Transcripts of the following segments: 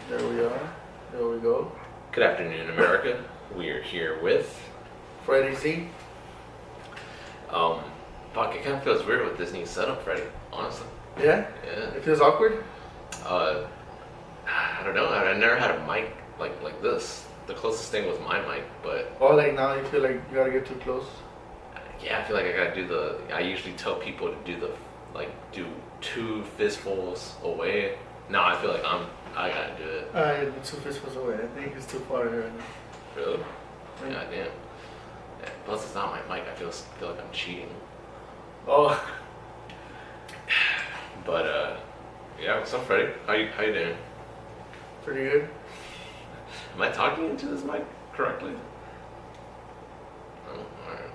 There we are. There we go. Good afternoon, America. We are here with Fredy Z. Fuck, it kind of feels weird with this new setup, Fredy. Honestly. Yeah? Yeah. It feels awkward? I don't know. I never had a mic like this. The closest thing was my mic, but Oh, like now you feel like you gotta get too close? yeah, I feel like I gotta do the. I usually tell people to do do 2 fistfuls away. No, I feel like I gotta do it. The 2 fistfuls away. I think it's too far here right now. Really? Yeah. God damn. Yeah, plus, it's not my mic. I feel like I'm cheating. Oh. But yeah. What's up, Fredy? How you doing? Pretty good. Am I talking into this mic correctly? Oh, alright.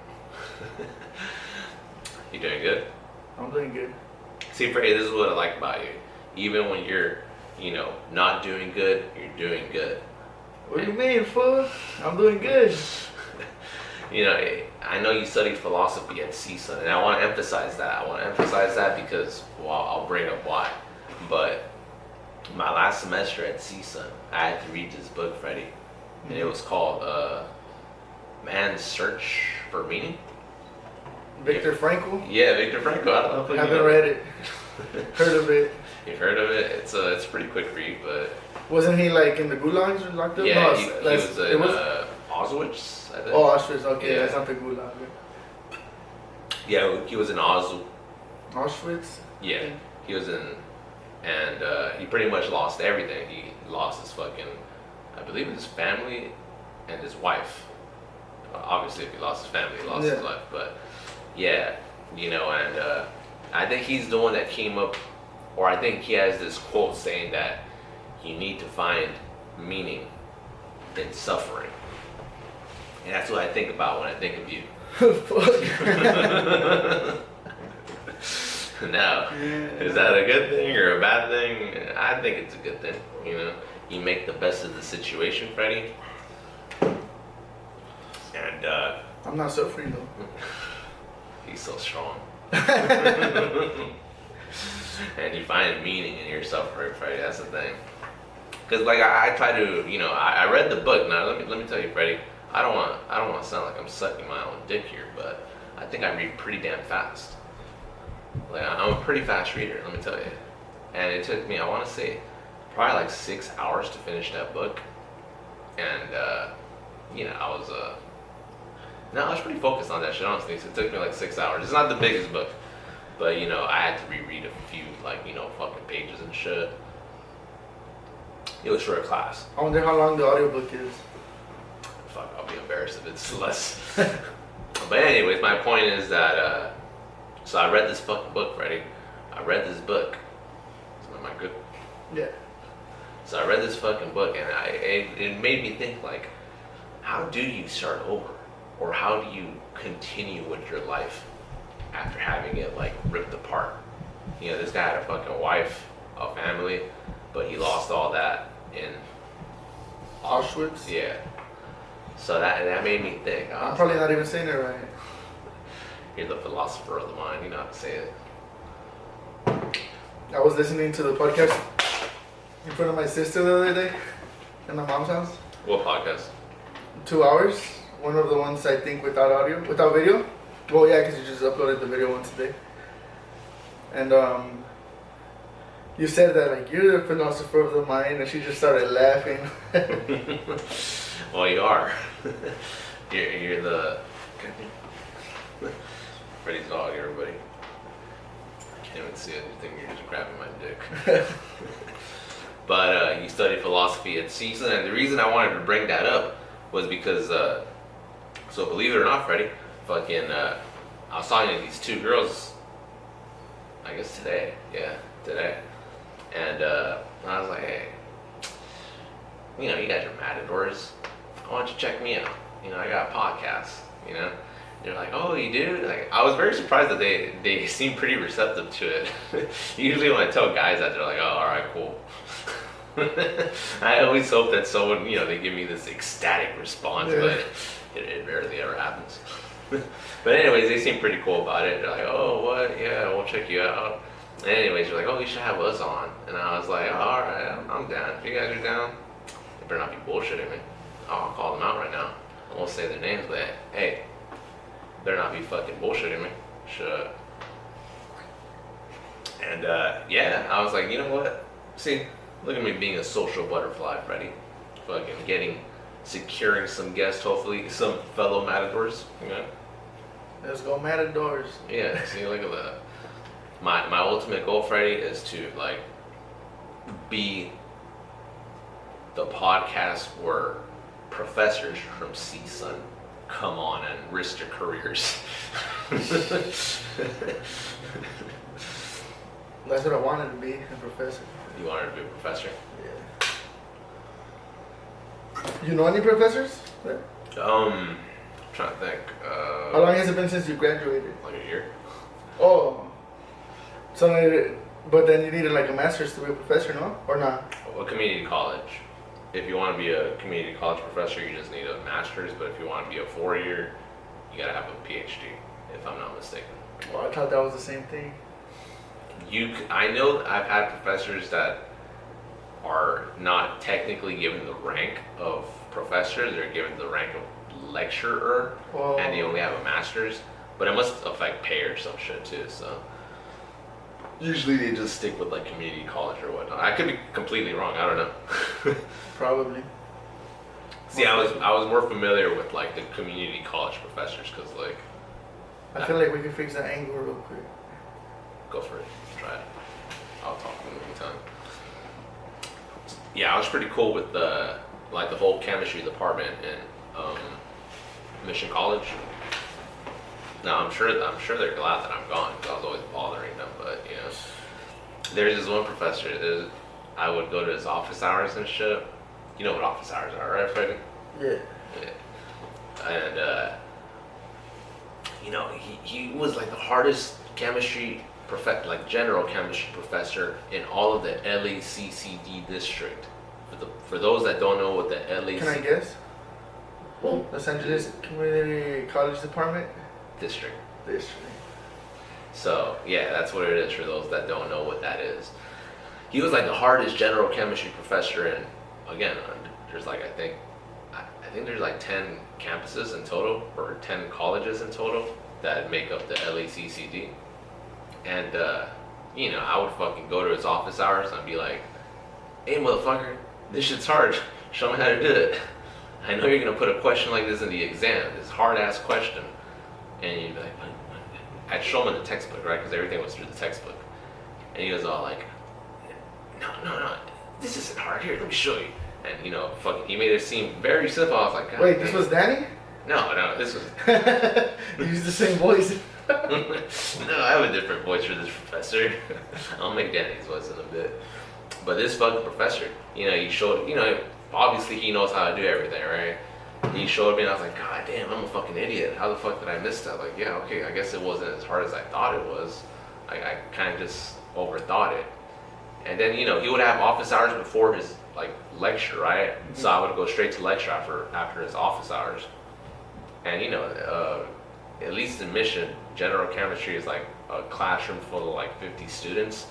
You doing good? I'm doing good. See, Fredy, this is what I like about you. Even when you're, not doing good, you're doing good. What do you mean, fool? I'm doing good. I know you studied philosophy at CSUN, and I want to emphasize that. Because, well, I'll bring up why. But my last semester at CSUN, I had to read this book, Fredy, and it was called Man's Search for Meaning. Viktor Frankl? Yeah, Viktor Frankl. I don't know if you haven't read it. Heard of it. You've heard of it? It's a pretty quick read, but Wasn't he like in the gulags or locked up? yeah, No, he was in Auschwitz, I think. Oh, Auschwitz. Okay, Yeah. that's not the gulag. Yeah, he was in Auschwitz? Yeah, he was in, and he pretty much lost everything. He lost his fucking, I believe his family and his wife. Obviously, if he lost his family, he lost his life. But yeah, and I think he's the one that came up, or I think he has this quote saying that you need to find meaning in suffering. And that's what I think about when I think of you. Now, is that a good thing or a bad thing? I think it's a good thing. You make the best of the situation, Fredy. And I'm not suffering though. he's so strong. And you find meaning in your suffering, Fredy. That's the thing. Because I try to, I read the book. Now let me tell you, Fredy. I don't want to sound like I'm sucking my own dick here, but I think I read pretty damn fast. I'm a pretty fast reader, let me tell you. And it took me, I want to say, probably like 6 hours to finish that book. And I was pretty focused on that shit, honestly. So it took me like 6 hours. It's not the biggest book, but I had to reread a few fucking pages and shit. It was for a class. I wonder how long the audiobook is. Fuck, I'll be embarrassed if it's less. But anyways, my point is that so I read this fucking book, Fredy. I read this book. Am I good? Yeah. So I read this fucking book, and it made me think, like, how do you start over? Or how do you continue with your life after having it, like, ripped apart? This guy had a fucking wife, a family, but he lost all that in Auschwitz? Yeah. So that made me think. I'm probably not even saying it right. You're the philosopher of the mind. You know how to say it. I was listening to the podcast in front of my sister the other day in my mom's house. What podcast? 2 hours. One of the ones I think without video. Well, yeah, because you just uploaded the video once a day. And you said that like you're the philosopher of the mind, and she just started laughing. Well, you are. You're the. Fredy's dog, everybody. Can't even see it. You think you're just grabbing my dick. But you studied philosophy at CSUN, and the reason I wanted to bring that up was because, so believe it or not, Fredy, fucking, I was talking to these 2 girls, I guess today. Yeah, today. And I was like, hey, you guys are matadors. Why don't you check me out? I got a podcast, They're like, oh, you do? Like, I was very surprised that they seem pretty receptive to it. Usually when I tell guys that, they're like, oh, all right, cool. I always hope that someone, they give me this ecstatic response, but it rarely ever happens. But anyways, they seem pretty cool about it. They're like, oh, what? Yeah, we'll check you out. Anyways, you're like, oh, you should have us on. And I was like, oh, all right, I'm down. If you guys are down, they better not be bullshitting me. Oh, I'll call them out right now. I won't say their names, but hey, better not be fucking bullshitting me. Shut. And yeah, I was like, you know what? See, look at me being a social butterfly, Fredy. Fucking securing some guests, hopefully, some fellow matadors. You know? Let's go matadors. Yeah, see, look at that. My ultimate goal, Fredy, is to like be the podcast where professors from CSUN come on and risk their careers. That's what I wanted to be, a professor. You wanted to be a professor? Yeah. You know any professors? I'm trying to think. How long has it been since you graduated? Like a year. Oh. So, but then you needed like a master's to be a professor, no? Or not? A community college. If you want to be a community college professor, you just need a master's. But if you want to be a 4-year, you gotta have a PhD, if I'm not mistaken. Well, I thought that was the same thing. I know I've had professors that are not technically given the rank of professor, they're given the rank of lecturer, and they only have a master's, but it must affect pay or some shit too, so usually they just stick with like community college or whatnot. I could be completely wrong, I don't know. Probably. See, I was more familiar with like the community college professors, because like I feel like we can fix that angle real quick. Go for it. Try it. I'll talk in the meantime. Yeah, I was pretty cool with the whole chemistry department in Mission College. Now I'm sure they're glad that I'm gone, because I was always bothering them. But you know, there's this one professor. I would go to his office hours and shit. You know what office hours are, right, Fredy? Yeah. Yeah. And you know, he was like the hardest chemistry general chemistry professor in all of the LACCD district. For those that don't know what the LACCD... Can I guess? Los Angeles Community College Department? District. District. So, yeah, that's what it is for those that don't know what that is. He was like the hardest general chemistry professor, and again, there's like, I think there's like 10 campuses in total, or 10 colleges in total that make up the LACCD. And, you know, I would fucking go to his office hours and I'd be like, hey, motherfucker, this shit's hard. Show me how to do it. I know you're going to put a question like this in the exam, this hard-ass question. And you'd be like, I'd show him in the textbook, right? Because everything was through the textbook. And he was all like, no, this isn't hard. Here, let me show you. And, you know, fucking, he made it seem very simple. I was like, God, wait, this was Danny? No, this was... You used the same voice. No, I have a different voice for this professor. I'll make Danny's voice in a bit. But this fucking professor, you know, he showed, you know, obviously he knows how to do everything, right? He showed me and I was like, God damn, I'm a fucking idiot. How the fuck did I miss that? Like, yeah, okay, I guess it wasn't as hard as I thought it was. I kind of just overthought it. And then, you know, he would have office hours before his, like, lecture, right? Mm-hmm. So I would go straight to lecture after his office hours. And, you know, at least in Mission, general chemistry is like a classroom full of like 50 students,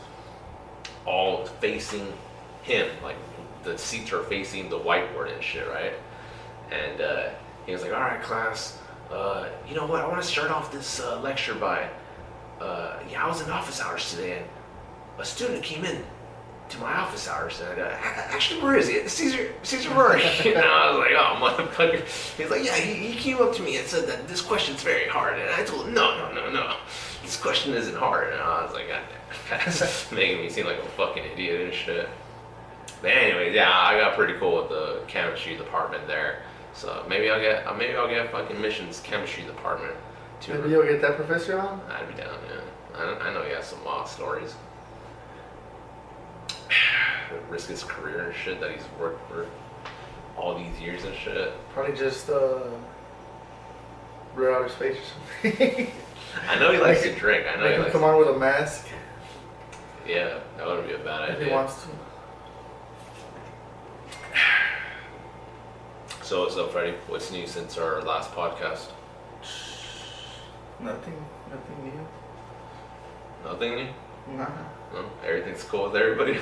all facing him, like the seats are facing the whiteboard and shit, right? And he was like, all right, class, you know what, I want to start off this lecture by, yeah, I was in office hours today, and a student came in to my office hours, and actually, where is he? Caesar Murray. And I was like, oh, motherfucker. He's like, yeah, he came up to me and said that this question's very hard, and I told him, no, this question isn't hard. And I was like, God damn, that's making me seem like a fucking idiot and shit. But anyway, yeah, I got pretty cool with the chemistry department there. So maybe I'll get fucking Mission's chemistry department. Maybe you'll get that professor on? I'd be down, yeah. I know he has some wild stories. Risk his career and shit that he's worked for all these years and shit. Probably just blur out his face or something. I know he likes to drink. I know he likes come on with a mask. Yeah, that wouldn't be a bad idea. If he wants to. So what's up, Fredy? What's new since our last podcast? Nothing new. Nothing new? Nah. No, everything's cool with everybody.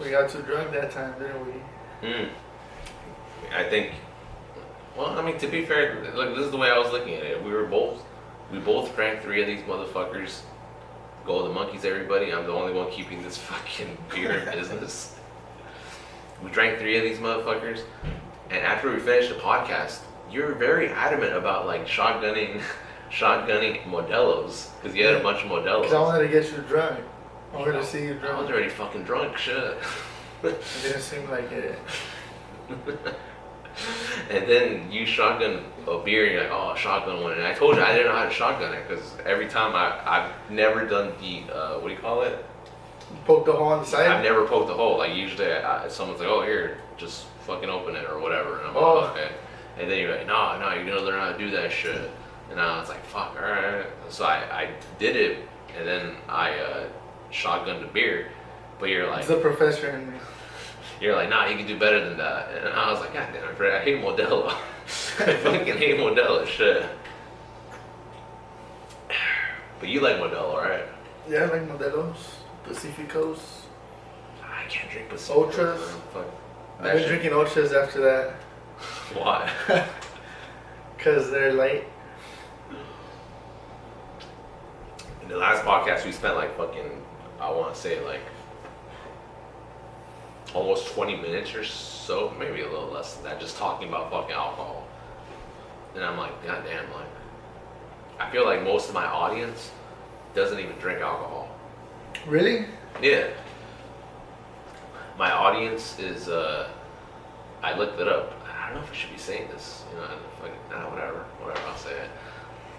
We got too drunk that time, didn't we? I think. Well, I mean, to be fair, look, this is the way I was looking at it. We both drank 3 of these motherfuckers. Go the monkeys, everybody. I'm the only one keeping this fucking beer in business. We drank 3 of these motherfuckers, and after we finished the podcast, you're very adamant about like shotgunning Modelos because you had a bunch of Modelos. Because I wanted to get you drunk. I wanted to see you drunk. I was already fucking drunk, shit. It didn't seem like it. And then you shotgun a beer and you're like, oh, shotgun one. And I told you I didn't know how to shotgun it because every time I've never done the, what do you call it? Poke the hole on the side? I've never poked the hole. Like usually someone's like, oh, here, just fucking open it or whatever. And I'm like, oh, okay. And then you're like, no, you're going to learn how to do that shit. And I was like, fuck, all right. So I did it and then I shotgunned a beer. But you're like... It's the professor in me. You're like, nah, you can do better than that. And I was like, God damn it, Fred, I hate Modelo. I fucking hate Modelo, shit. But you like Modelo, right? Yeah, I like Modelos, Pacificos. I can't drink Pacificos. Ultras. Fuck. I've been drinking Ultras after that. Why? Because they're light. In the last podcast, we spent like fucking, I want to say like, almost 20 minutes or so, maybe a little less than that, just talking about fucking alcohol. And I'm like, God damn, like, I feel like most of my audience doesn't even drink alcohol. Really? Yeah. My audience is, I looked it up. I don't know if I should be saying this, you know, fucking, whatever, I'll say it.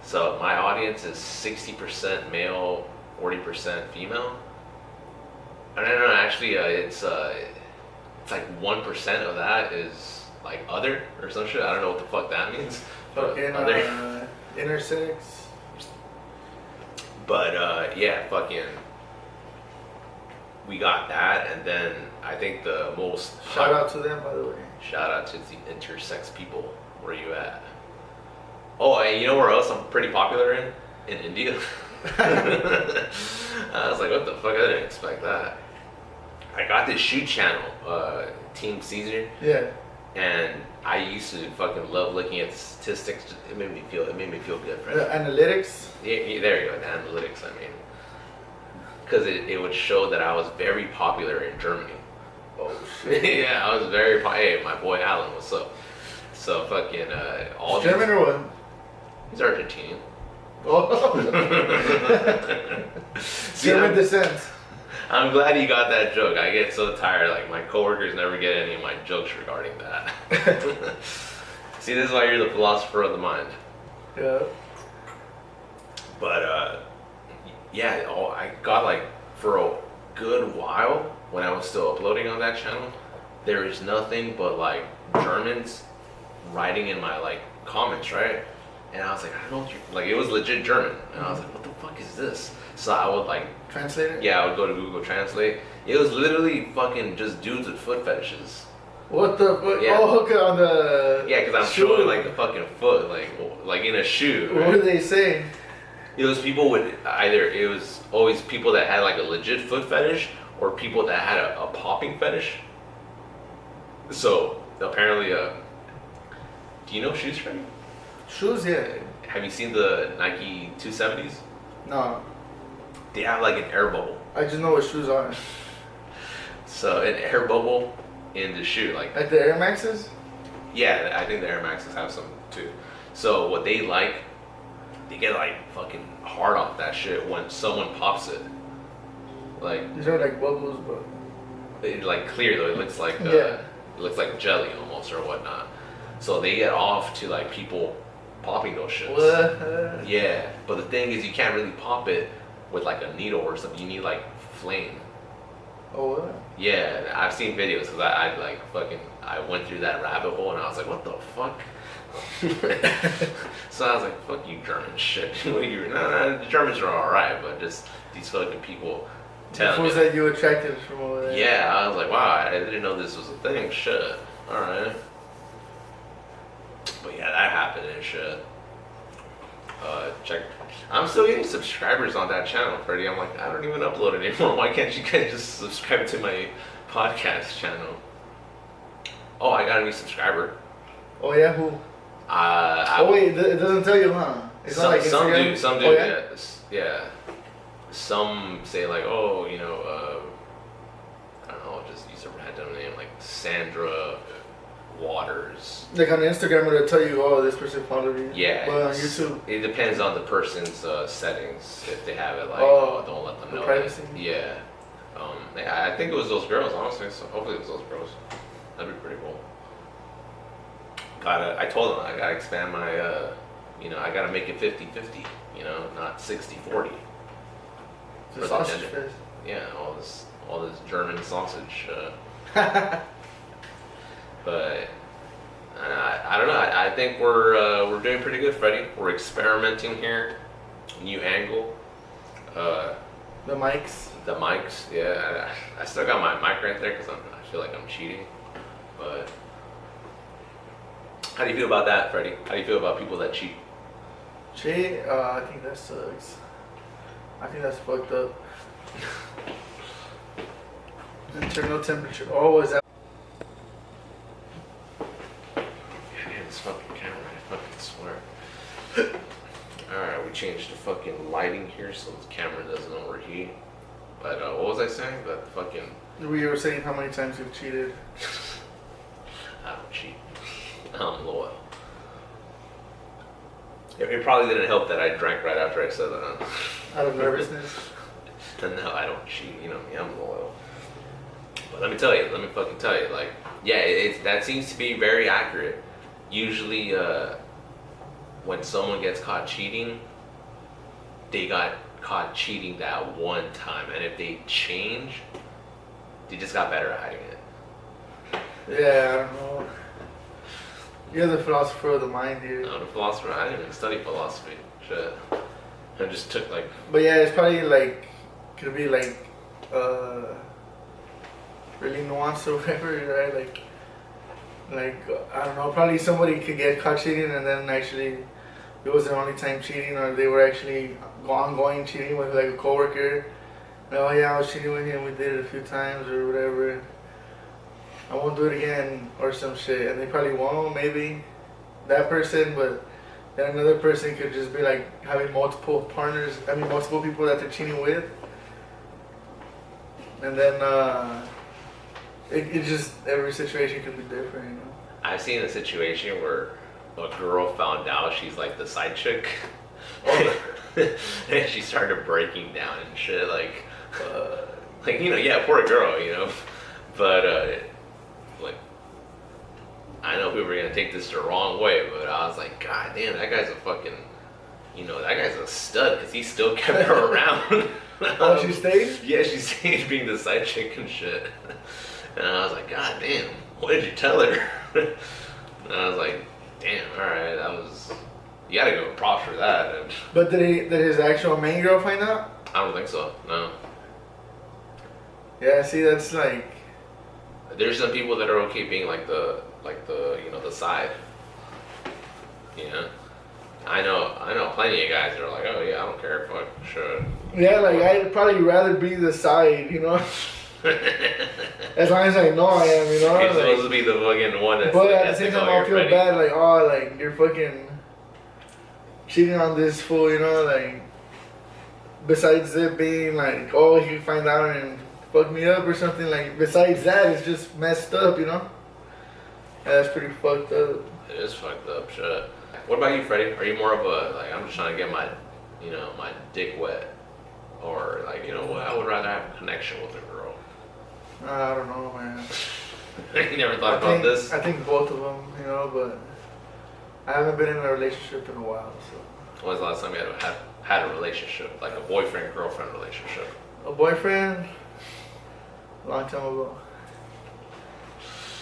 So my audience is 60% male, 40% female. No, actually, it's like 1% of that is like other or some shit. I don't know what the fuck that means. Fucking other. Intersex. But yeah, fucking. We got that, and then I think the most. Shout out to them, by the way. Shout out to the intersex people. Where you at? Oh, and you know where else I'm pretty popular in? In India. I was like, what the fuck? I didn't expect that. I got this shoe channel, Team Caesar. Yeah. And I used to fucking love looking at the statistics. It made me feel good, right? The analytics? Yeah, there you go, the analytics, I mean. Because it would show that I was very popular in Germany. Oh, shit. Yeah, I was very popular. Hey, my boy Alan, what's up? So fucking, all German or what? He's Argentinian. Oh. German descent. I'm glad you got that joke. I get so tired. Like, my coworkers never get any of my jokes regarding that. See, this is why you're the philosopher of the mind. Yeah. But, yeah, I got, like, for a good while, when I was still uploading on that channel, there is nothing but, like, Germans writing in my, like, comments, right? And I was like, I don't know what you're... Like, it was legit German. And I was like, what the fuck is this? So I would, like... Translate it? Yeah, I would go to Google Translate. It was literally fucking just dudes with foot fetishes. What the fuck? Yeah. Oh, okay, on the... Yeah, because I'm shoe. showing, like, the fucking foot, like in a shoe. What right? were they saying? It was people with... It was always people that had, like, a legit foot fetish or people that had a popping fetish. So, apparently, do you know shoes, Fredy? Shoes, yeah. Have you seen the Nike 270s? No. They have like an air bubble. I just know what shoes are. So an air bubble in the shoe, like the Air Maxes? Yeah, I think the Air Maxes have some too. So what they get like fucking hard off that shit when someone pops it. Like these are like bubbles, but it's like clear though. It looks like yeah. It looks like jelly almost or whatnot. So they get off to like people popping those shits. What? Yeah, but the thing is, you can't really pop it with like a needle or something. You need like flame. Oh, what? Yeah, I've seen videos because I went through that rabbit hole and I was like, what the fuck? So I was like, fuck you, German shit. The Germans are alright, but just these fucking people telling me. Was that you attracted from over there? Yeah, I was like, wow, I didn't know this was a thing. Shit. Alright. But yeah, that happened and shit. Check. I'm still getting subscribers on that channel, Fredy. I'm like, I don't even upload it anymore. Why can't you guys just subscribe to my podcast channel? Oh, I got a new subscriber. Oh yeah, who? Oh wait, it doesn't tell you, huh? It's not like Instagram? Some dude, yeah. Some say like, oh, you know, I don't know, I'll just use a random name like Sandra Waters. Like on Instagram, it'll tell you, oh, this person followed me. Yeah. But on YouTube, it depends on the person's settings. If they have it like, oh, don't let them know. Privacy. Yeah. I think it was those girls, honestly. So hopefully it was those girls. That'd be pretty cool. I told them I gotta expand my, you know, I gotta make it 50-50. You know, not 60-40. It's a sausage fest. Yeah, all this German sausage. But I don't know. I think we're doing pretty good, Fredy. We're experimenting here. New angle. The mics. The mics. Yeah, I still got my mic right there because I feel like I'm cheating. But how do you feel about that, Fredy? How do you feel about people that cheat? Cheat? I think that sucks. I think that's fucked up. Internal temperature. Oh, is that? This fucking camera, I fucking swear. Alright, we changed the fucking lighting here so the camera doesn't overheat. But what was I saying? That fucking... We were saying how many times you've cheated. I don't cheat. I'm loyal. It probably didn't help that I drank right after I said that. Out of nervousness? No, I don't cheat. You know me, I'm loyal. But let me fucking tell you, like, yeah, that seems to be very accurate. Usually, when someone gets caught cheating, they got caught cheating that one time, and if they change, they just got better at hiding it. Yeah, I don't know. You're the philosopher of the mind, dude. I'm the philosopher. I didn't even study philosophy. Shit. I just took like... But yeah, it's probably like, could be like, really nuanced or whatever, right? Like, I don't know, probably somebody could get caught cheating and then actually it was their only time cheating, or they were actually ongoing cheating with like a coworker. Like, oh yeah, I was cheating with him, we did it a few times or whatever. I won't do it again or some shit. And they probably won't, maybe, that person, but then another person could just be like having multiple partners, multiple people that they're cheating with. And then it just, every situation could be different, you know? I've seen a situation where a girl found out she's like the side chick. And she started breaking down and shit, like, you know, yeah, poor girl, you know? But, like, I know people are gonna take this the wrong way, but I was like, God damn, that guy's a fucking, you know, that guy's a stud, because he still kept her around. Oh, she stayed? Yeah, she stayed being the side chick and shit. And I was like, God damn, what did you tell her? And I was like, damn, alright, that was, you gotta go props for that. And but did his actual main girl find out? I don't think so, no. Yeah, see, that's like... There's some people that are okay being like the you know, the side. You know? I know plenty of guys that are like, oh yeah, I don't care, fuck, sure. Yeah, like, I'd probably rather be the side, you know? As long as I know I am, you know? You're supposed to be the fucking one that's... But at the same time, I feel bad, like, oh, like, you're fucking cheating on this fool, you know? Like, besides it being like, oh, he find out and fuck me up or something, like, besides that, it's just messed up, you know? Yeah, that's pretty fucked up. It is fucked up, shit. What about you, Fredy? Are you more of a, like, I'm just trying to get my, you know, my dick wet? Or, like, you know what, I would rather have a connection with a girl. I don't know, man. You never thought about this? I think both of them, you know, but I haven't been in a relationship in a while, so. When was the last time you had a relationship? Like a boyfriend-girlfriend relationship? A boyfriend? A long time ago.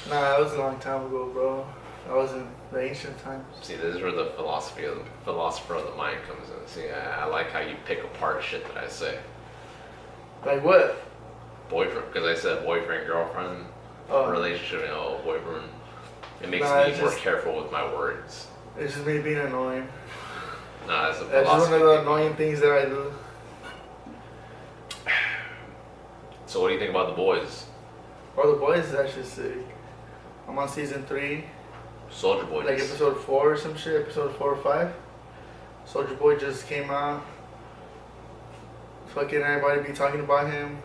Nah, it was a long time ago, bro. I was in the ancient times. See, this is where the philosopher of the mind comes in. See, I like how you pick apart shit that I say. Like what? Boyfriend, because I said boyfriend, girlfriend, relationship, you know, boyfriend. It makes me more careful with my words. It's just me being annoying. Nah, that's a That's just one of the annoying things that I do. So what do you think about The Boys? Oh, The Boys is actually sick. I'm on season 3. Soldier Boy. Like episode 4 or some shit, episode 4 or 5. Soldier Boy just came out. Fucking everybody be talking about him.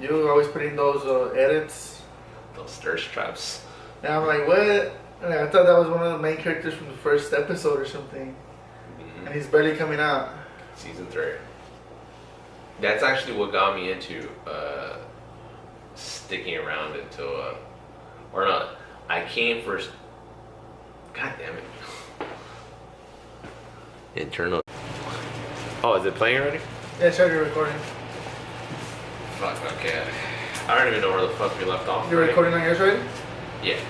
You always putting those edits. Those thirst traps. And I'm like, what? And I thought that was one of the main characters from the first episode or something. Mm-hmm. And he's barely coming out. Season 3. That's actually what got me into sticking around until, or not. I came first. God damn it. Internal. Oh, is it playing already? Yeah, I started recording. Fuck, okay. I don't even know where the fuck we left off. You're recording on yours already? Yeah.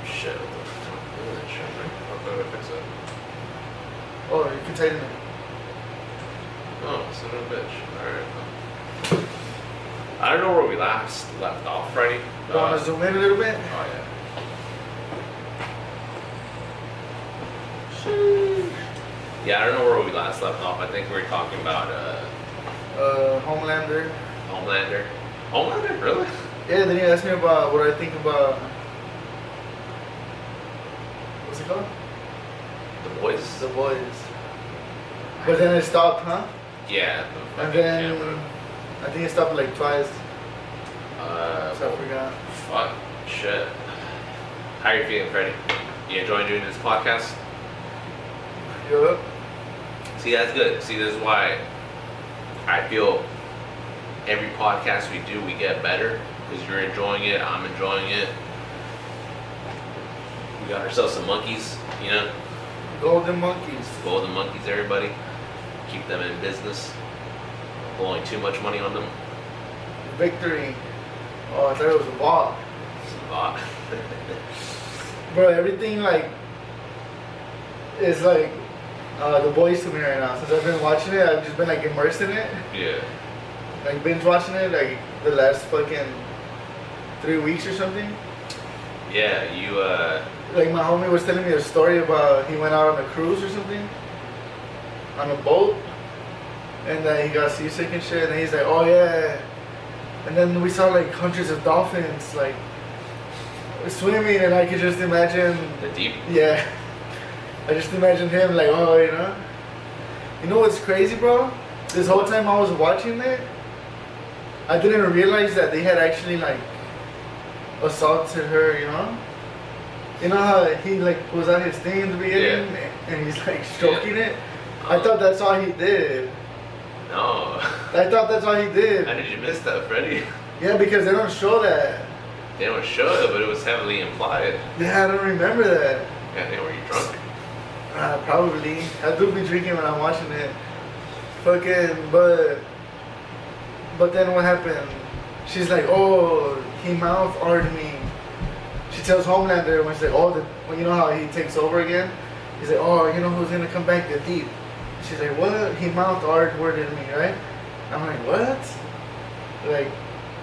Shit. What the fuck is that shit, right? How do I fix it? Oh, you can tighten it. Oh, son of a bitch. Alright. I don't know where we left off, Fredy. You want to zoom in a little bit? Oh, yeah. Yeah, I don't know where we last left off. I think we were talking about Homelander. Homelander. Homelander? Really? Yeah, then you asked me about what I think about. What's it called? The Boys? The Boys. But then it stopped, huh? Yeah. The And then camera. I think it stopped like twice. So I Well, forgot. fuck. Shit. How are you feeling, Fredy? You enjoying doing this podcast? Yup. See, that's good. See, this is why I feel every podcast we do, we get better. Because you're enjoying it, I'm enjoying it. We got ourselves some monkeys, you know? Golden monkeys. Golden monkeys, everybody. Keep them in business. Blowing too much money on them. Victory. Oh, I thought it was a ball. It's a lot. Bro, everything like is like The Boys to me right now. Since I've been watching it, I've just been like immersed in it. Yeah. Like binge watching it like the last fucking 3 weeks or something. Yeah, you, Like my homie was telling me a story about he went out on a cruise or something. On a boat. And then he got seasick and shit. And he's like, oh yeah. And then we saw like hundreds of dolphins like swimming, and I could just imagine. the deep. Yeah. I just imagine him like, oh, you know. You know what's crazy, bro? This whole time I was watching it, I didn't realize that they had actually like assaulted her, you know? You know how he like was at his thing in the beginning and he's like stroking it? I thought that's all he did. No. I thought that's all he did. How did you miss that, Fredy? Yeah, because they don't show that. They don't show it, but it was heavily implied. Yeah, I don't remember that. God damn, were you drunk? Probably. I do be drinking when I'm watching it. Fucking, but then what happened? She's like, oh, he mouth-arted me. She tells Homelander when she's like, oh, when you know how he takes over again? He's like, oh, you know who's gonna come back? The Deep. She's like, what? He mouth-arted me, right? I'm like, what? Like,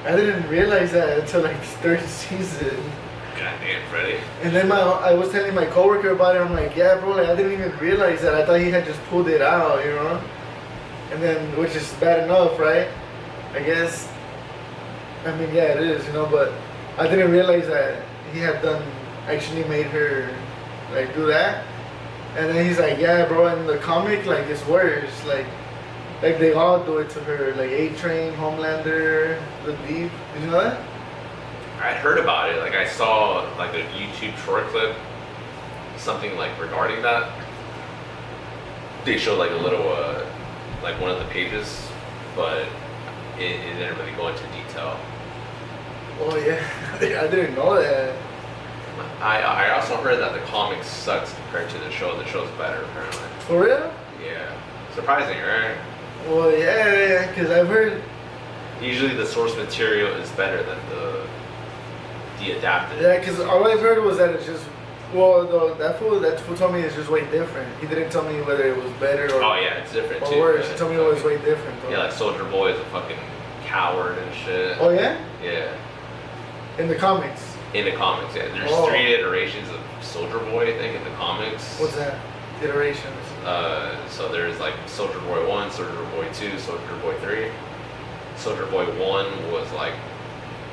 I didn't realize that until like the third season. God damn, Fredy. And then I was telling my coworker about it. I'm like, yeah, bro, like I didn't even realize that. I thought he had just pulled it out, you know. And then, which is bad enough, right? I guess. I mean, yeah, it is, you know. But I didn't realize that he had actually made her like do that. And then he's like, yeah, bro. In the comic, like it's worse. Like they all do it to her. Like A-Train, Homelander, the Deep. Did you know that? I'd heard about it. Like I saw like a YouTube short clip, something like regarding that. They showed like a little, like one of the pages, but it didn't really go into detail. Oh yeah, I didn't know that. I also heard that the comics sucks compared to the show. The show's better apparently. For real? Yeah, surprising, right? Well, yeah, because I've heard. Usually the source material is better than the adapted. Yeah, because all I've heard was that it's just. Well, that fool told me it's just way different. He didn't tell me whether it was better or. Oh yeah, it's different or too. worse. He told me it was way different. Though. Yeah, like Soldier Boy is a fucking coward and shit. Oh yeah? Yeah. In the comics. In the comics, yeah. There's 3 iterations of Soldier Boy, I think, in the comics. What's that? iterations? So there's like Soldier Boy 1, Soldier Boy 2, Soldier Boy 3. Soldier Boy 1 was like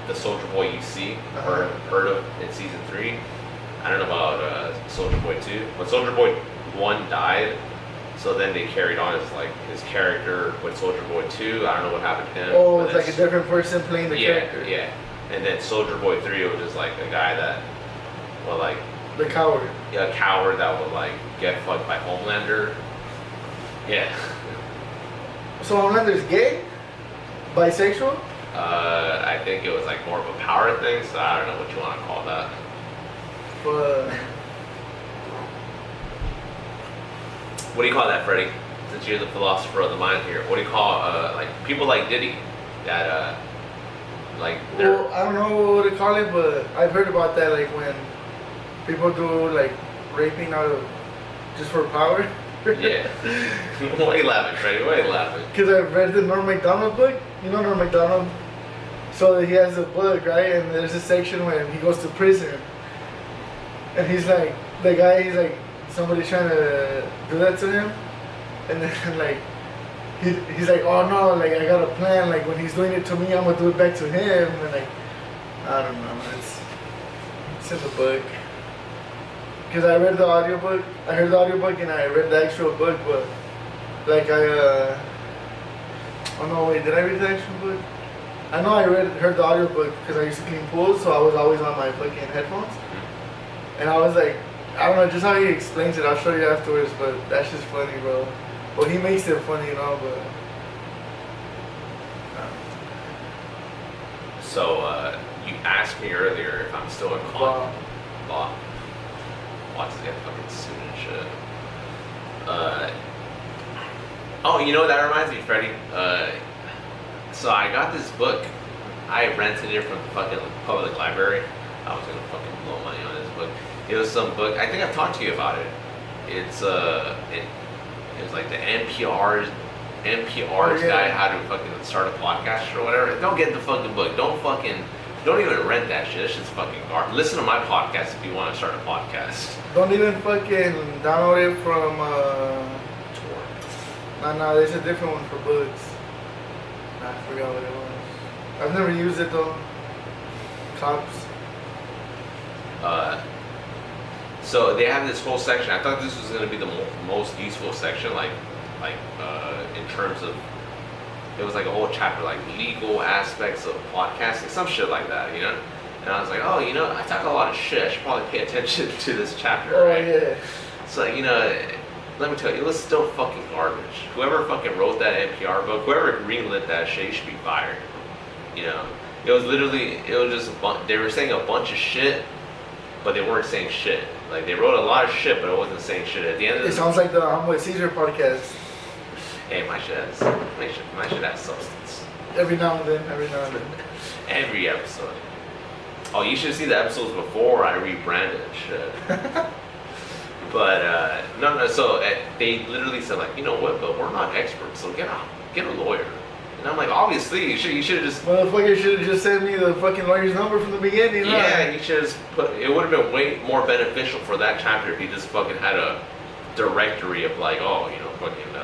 the Soldier Boy you see, heard of in season 3. I don't know about Soldier Boy 2. When Soldier Boy 1 died, so then they carried on his character with Soldier Boy 2. I don't know what happened to him. Oh, it's like a different person playing the character. Yeah. And then Soldier Boy 3 was just like a guy that, well, like the coward. Yeah, a coward that would like get fucked by Homelander. Yeah. So Homelander's gay? Bisexual? I think it was like more of a power thing, so I don't know what you want to call that. But what do you call that, Fredy? Since you're the philosopher of the mind here, what do you call like people like Diddy that like? Well, I don't know what to call it, but I've heard about that. Like when people do like raping out of just for power. Yeah. Why are you laughing, Fredy? Why are you laughing? Because I've read the Norm Macdonald book. You know Norm Macdonald? So he has a book, right? And there's a section when he goes to prison. And he's like, he's like, somebody's trying to do that to him. And then like, he's like, oh no, like I got a plan. Like when he's doing it to me, I'm going to do it back to him. And like, I don't know. It's in the book. Because I read the audiobook, I heard the audiobook and I read the actual book, but like oh no, wait, did I read the actual book? I know I heard the audiobook because I used to clean pools, so I was always on my fucking headphones. And I was like, I don't know, just how he explains it, I'll show you afterwards, but that's just funny, bro. Well, he makes it funny, you know, but... So, you asked me earlier if I'm still in law. Watch this guy fucking suit and shit. Oh, you know what that reminds me, Fredy? So I got this book. I rented it from the fucking public library. I was gonna fucking blow money on this book. It was some book. I think I've talked to you about it. It's it was like the NPR's guide how to fucking start a podcast or whatever. Don't get the fucking book. Don't even rent that shit. That shit's fucking garbage. Listen to my podcast if you want to start a podcast. Don't even fucking download it from No, there's a different one for books. I forgot what it was. I've never used it though. Cops. So they have this whole section. I thought this was going to be the most useful section, like in terms of, it was like a whole chapter, like legal aspects of podcasting, some shit like that, you know? And I was like, oh, you know, I talk a lot of shit. I should probably pay attention to this chapter, right? Oh, yeah. So, you know, let me tell you, it was still fucking garbage. Whoever fucking wrote that NPR book, whoever greenlit that shit, you should be fired. You know? It was just they were saying a bunch of shit, but they weren't saying shit. Like, they wrote a lot of shit, but it wasn't saying shit. At the end of it sounds like the ImWithCesar podcast. Hey, my shit has substance. Every now and then. Every episode. Oh, you should see the episodes before I rebranded shit. But no. So they literally said like, you know what? But we're not experts, so get a lawyer. And I'm like, obviously, you should have just. Motherfucker should have just sent me the fucking lawyer's number from the beginning. Yeah, he should have just put. It would have been way more beneficial for that chapter if he just fucking had a directory of like, oh, you know, fucking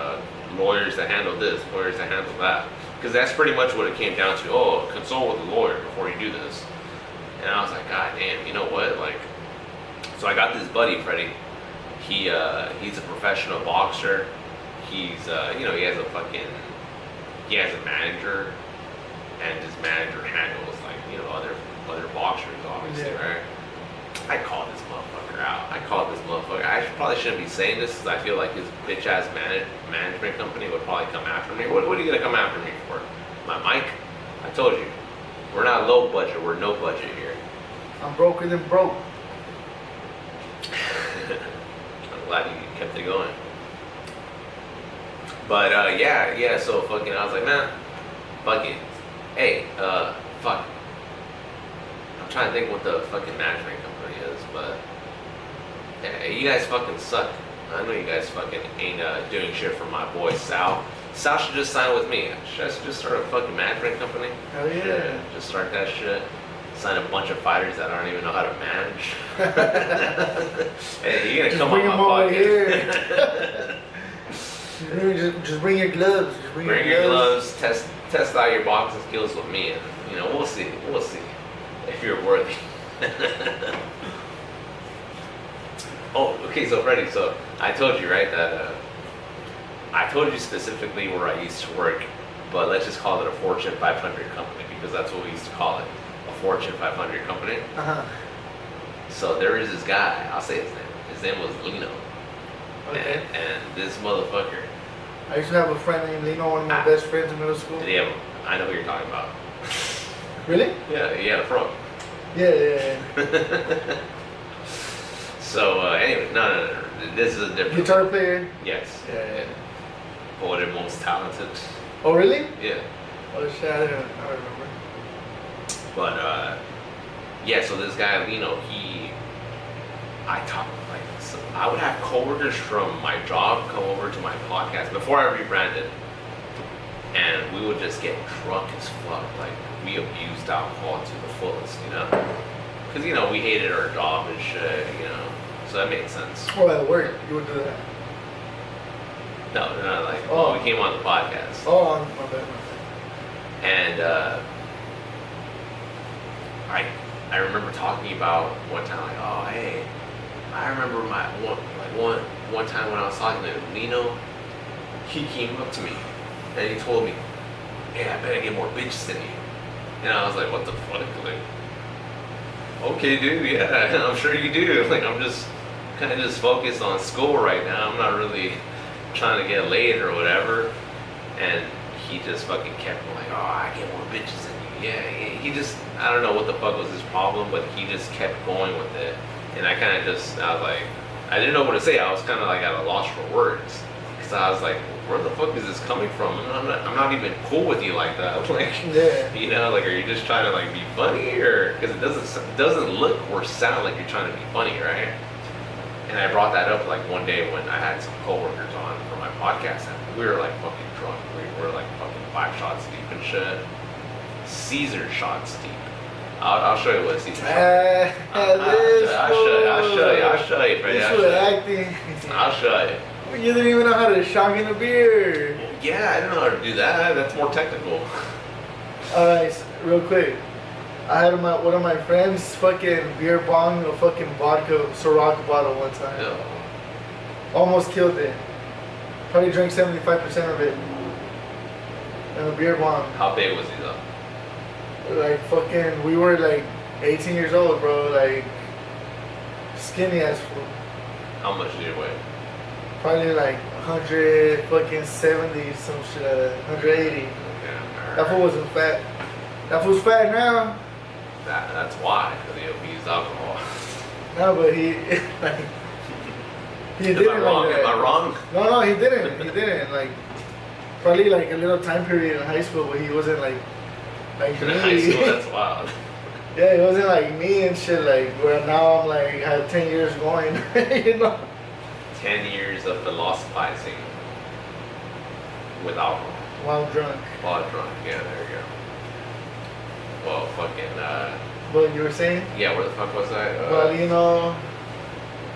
lawyers that handle this, lawyers that handle that. Because that's pretty much what it came down to. Oh, consult with a lawyer before you do this. And I was like, God damn, you know what? Like, so I got this buddy, Fredy. He's a professional boxer. He's you know, he has a manager, and his manager handles like, you know, other boxers, obviously, yeah. Right? I called this motherfucker out. I probably shouldn't be saying this because I feel like his bitch ass management company would probably come after me. What are you gonna come after me for? My mic? I told you, we're not low budget. We're no budget here. I'm broker than broke. I'm glad you kept it going. But yeah. So fucking, I was like, man, fuck it. Hey, fuck. I'm trying to think what the fucking management company is, but yeah, you guys fucking suck. I know you guys fucking ain't doing shit for my boy Sal. Sal should just sign with me. Should I just start a fucking management company? Hell yeah. Just start that shit. sign a bunch of fighters that I don't even know how to manage. Hey, you're gonna come bring on them my over podcast. here. just bring your gloves. Just Bring your gloves. Test out your boxing skills with me, and you know we'll see if you're worthy. Oh, okay. So Fredy, so I told you right that I told you specifically where I used to work, but let's just call it a Fortune 500 company because that's what we used to call it, a Fortune 500 company. Uh-huh. So there is this guy. I'll say his name. His name was Lino. Okay. And this motherfucker. I used to have a friend named Lino, one of my best friends in middle school. Did he have? I know who you're talking about. Really? Yeah, he had a fro. Yeah. So anyway, no. This is a different. Guitar player? Yes. Yeah. Voted most talented. Oh, really? Yeah. Oh, shit, I don't remember. But, yeah, so this guy, Lino, so I would have coworkers from my job come over to my podcast before I rebranded. And we would just get drunk as fuck. Like, we abused alcohol to the fullest, you know? Because, you know, we hated our job and shit, you know? So that made sense. Oh, at work, you would do that? No, like, oh, we came on the podcast. Oh, my bad. And I remember talking about one time, like, oh, hey, I remember one time when I was talking to Lino, he came up to me and he told me, hey, I bet I get more bitches than you. And I was like, what the fuck? Like, okay, dude, yeah, I'm sure you do. Like, I'm just kind of just focused on school right now. I'm not really trying to get laid or whatever. And he just fucking kept going, oh, I get more bitches than you. Yeah, he just, I don't know what the fuck was his problem, but he just kept going with it. And I kind of just, I was like, I didn't know what to say. I was kind of like at a loss for words. Because I was like, where the fuck is this coming from? I'm not even cool with you like that. Like, yeah. You know, like, are you just trying to like be funny? Or, because it doesn't look or sound like you're trying to be funny, right? And I brought that up like one day when I had some coworkers on for my podcast, and we were like fucking drunk. We were like fucking 5 shots deep and shit. Caesar shots deep. I'll show you what Caesar shots. I'll show you, Fredy. I'll show you. You didn't even know how to shotgun a beer. Yeah, I don't know how to do that. That's more technical. Alright, so real quick. I had one of my friends fucking beer bong a fucking vodka Ciroc bottle one time. Yeah. Almost killed it. Probably drank 75% of it. And the beer bong. How big was he though? Like fucking, we were like 18 years old, bro. Like skinny as fuck. How much did you weigh? Probably like 100 fucking 70, some shit, 180. Yeah, That fool wasn't fat. That fool's fat now. That's why, because he abused alcohol. No, but he like he didn't like that. Am I wrong? No, he didn't. He didn't like probably like a little time period in high school, but he wasn't like In me. high school, that's wild. Yeah, he wasn't like me and shit. Like where now I'm like I have 10 years going, you know. 10 years of philosophizing with alcohol. While drunk. While drunk, yeah, there you go. Well, fucking, What you were saying? yeah, where the fuck was I? Well, you know.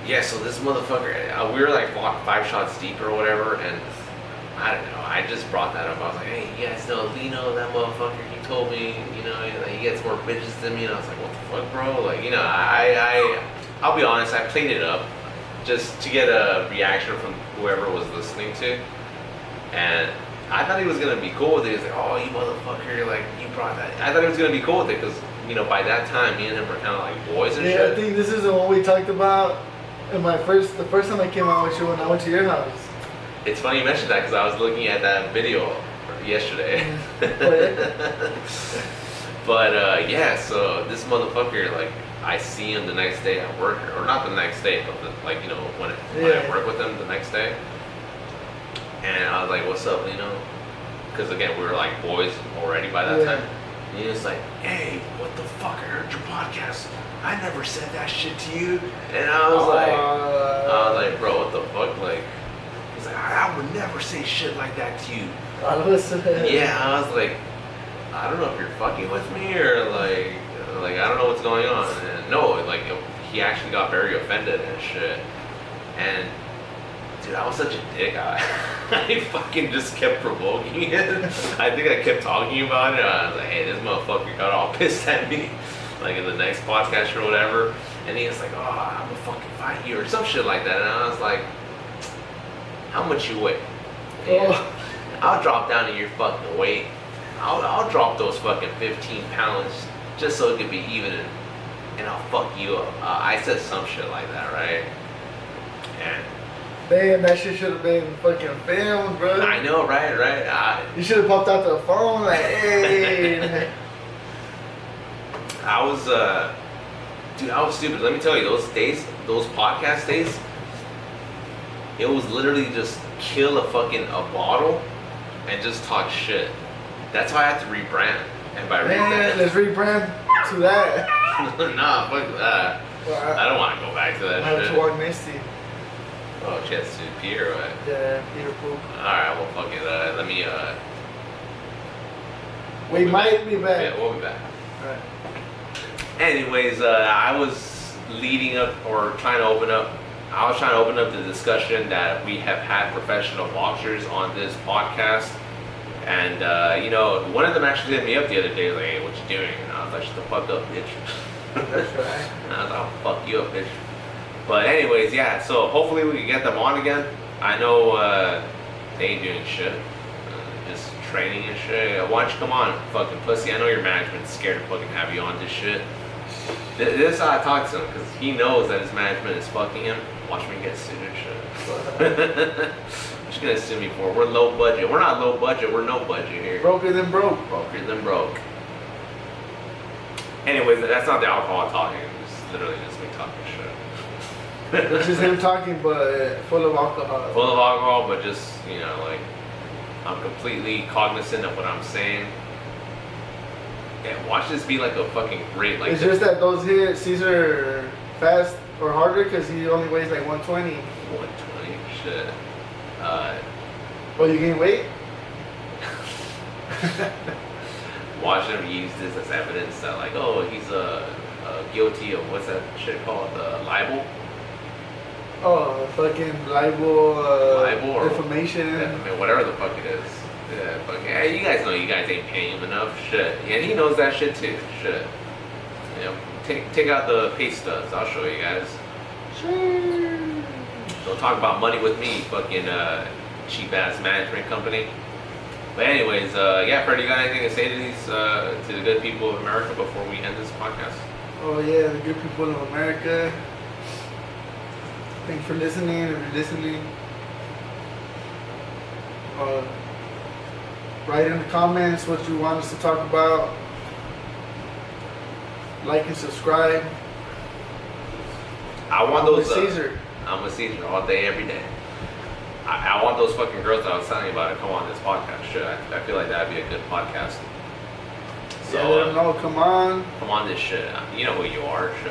Yeah, so this motherfucker, we were like 5 shots deep or whatever, and I don't know, I just brought that up. I was like, hey, you guys know Lino, that motherfucker, he told me, you know, he gets more bitches than me, and I was like, what the fuck, bro? Like, you know, I'll be honest, I played it up just to get a reaction from whoever was listening to, and I thought he was gonna be cool with it. He was like, oh, you motherfucker, like, you brought that. I thought he was gonna be cool with it, because, you know, by that time, me and him were kind of like boys and shit. Yeah, I think this is the one we talked about in the first time I came out with you when I went to your house. It's funny you mentioned that, because I was looking at that video yesterday. But, yeah, so this motherfucker, like, I see him the next day at work, or not the next day, but like, you know, when I work with him the next day. And I was like, what's up, Lino? Because again, we were like boys already by that time. And he was like, hey, what the fuck, I heard your podcast. I never said that shit to you. And I was like, bro, what the fuck? Like, he's like, I would never say shit like that to you. I was Yeah, I was like, I don't know if you're fucking with me or like like, I don't know what's going on. And no, like, he actually got very offended and shit. And, dude, I was such a dick. I fucking just kept provoking it. I think I kept talking about it. I was like, hey, this motherfucker got all pissed at me, like in the next podcast or whatever. And he was like, oh, I'm gonna fucking fight you or some shit like that. And I was like, how much you weigh? I'll drop down to your fucking weight. I'll drop those fucking 15 pounds just so it could be even, and I'll fuck you up. I said some shit like that, right? And damn, that shit should have been fucking filmed, bro. I know, right? You should have popped out the phone like, hey. I was, dude, I was stupid. Let me tell you, those days, those podcast days, it was literally just kill a bottle and just talk shit. That's why I had to rebrand. And by rebrand, let's rebrand to that. Nah, fuck that. Well, I don't want to go back to that I shit. have to walk Misty. Oh, she has to pee or what? Yeah, Peter poop. Alright, well, fuck it. Let me, we might be back. Yeah, we'll be back. Alright. Anyways, I was leading up or trying to open up. I was trying to open up the discussion that we have had professional boxers on this podcast. And, you know, one of them actually hit me up the other day, like, hey, what you doing? And I was like, shut the fuck up, bitch. That's right. And I was like, I'll fuck you up, bitch. But anyways, yeah, so hopefully we can get them on again. I know they ain't doing shit. Just training and shit. Why don't you come on, fucking pussy? I know your management's scared to fucking have you on this shit. This is how I talk to him, because he knows that his management is fucking him. Watch me get sued and shit. Just gonna sue me for it. We're low budget. We're not low budget, we're no budget here. Broker than broke. Broker than broke. Anyways, that's not the alcohol talking. It's literally just me talking shit. It's just him talking, but full of alcohol. Full of alcohol, but just, you know, like, I'm completely cognizant of what I'm saying. Yeah, watch this be like a fucking great, like. It's just that those hit Caesar fast or harder because he only weighs like 120. 120, shit. Well, you gain weight? Watch him use this as evidence that, like, oh, he's guilty of what's that shit called? Libel? Oh, fucking libel, or defamation. Whatever the fuck it is. Yeah, fucking, hey, you guys know you guys ain't paying him enough. Shit. And he knows that shit too. Shit. You know, take out the pay stubs. I'll show you guys. Sure. Don't talk about money with me, fucking cheap ass management company. But anyways, yeah, Fredy, you got anything to say to these to the good people of America before we end this podcast? Oh yeah, the good people of America. Thanks for listening. If you're listening, write in the comments what you want us to talk about. Like and subscribe. I want those. Caesar. I'm with Caesar all day, every day. I want those fucking girls that I was telling you about to come on this podcast. Shit, I feel like that'd be a good podcast. So, yeah, let them know. Come on. Come on this shit. You know who you are. Shit.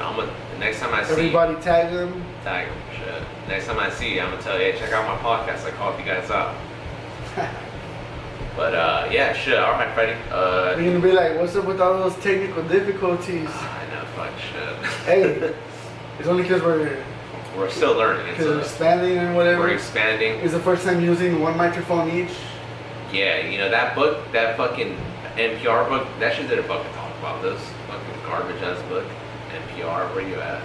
Next time I see everybody tag them. Tag them. Shit. Next time I see you, I'm gonna tell you, hey, check out my podcast. I called you guys out. But yeah, shit. All right, Fredy. You're gonna be like, what's up with all those technical difficulties? I know, fuck shit. Hey, it's only because we're still learning. Because we're expanding and whatever. We're expanding. It's the first time using one microphone each. Yeah, you know that book, that fucking NPR book, that shit didn't fucking talk about this. Fucking garbage ass book. NPR, where you at?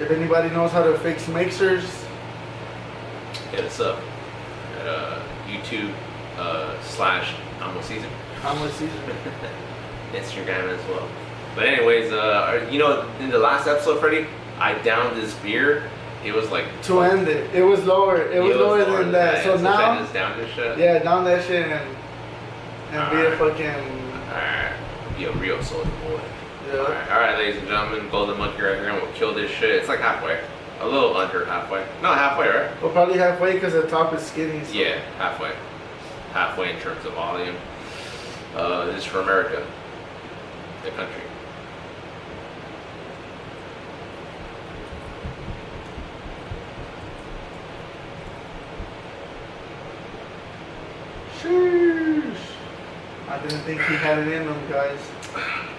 If anybody knows how to fix mixers, hit us up at YouTube / ImWithCesar. ImWithCesar. Instagram as well. But anyways, you know, in the last episode, Fredy, I downed this beer. It was like to end it. It was lower. It was lower than that. So now I just down this shit. Yeah, down that shit and be a fucking. Alright, be a real soldier boy. Yeah. Alright, ladies and gentlemen, Golden Monkey right here, and we'll kill this shit. It's like halfway. A little under halfway. No, halfway, right? Well, probably halfway because the top is skinny. So. Yeah, halfway. Halfway in terms of volume. This is for America, the country. Sheesh. I didn't think he had it in him, guys.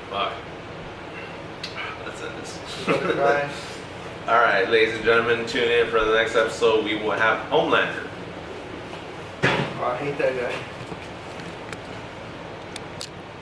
Fuck. send this. Bye. All right, ladies and gentlemen, tune in for the next episode. We will have Homelander. Oh, I hate that guy.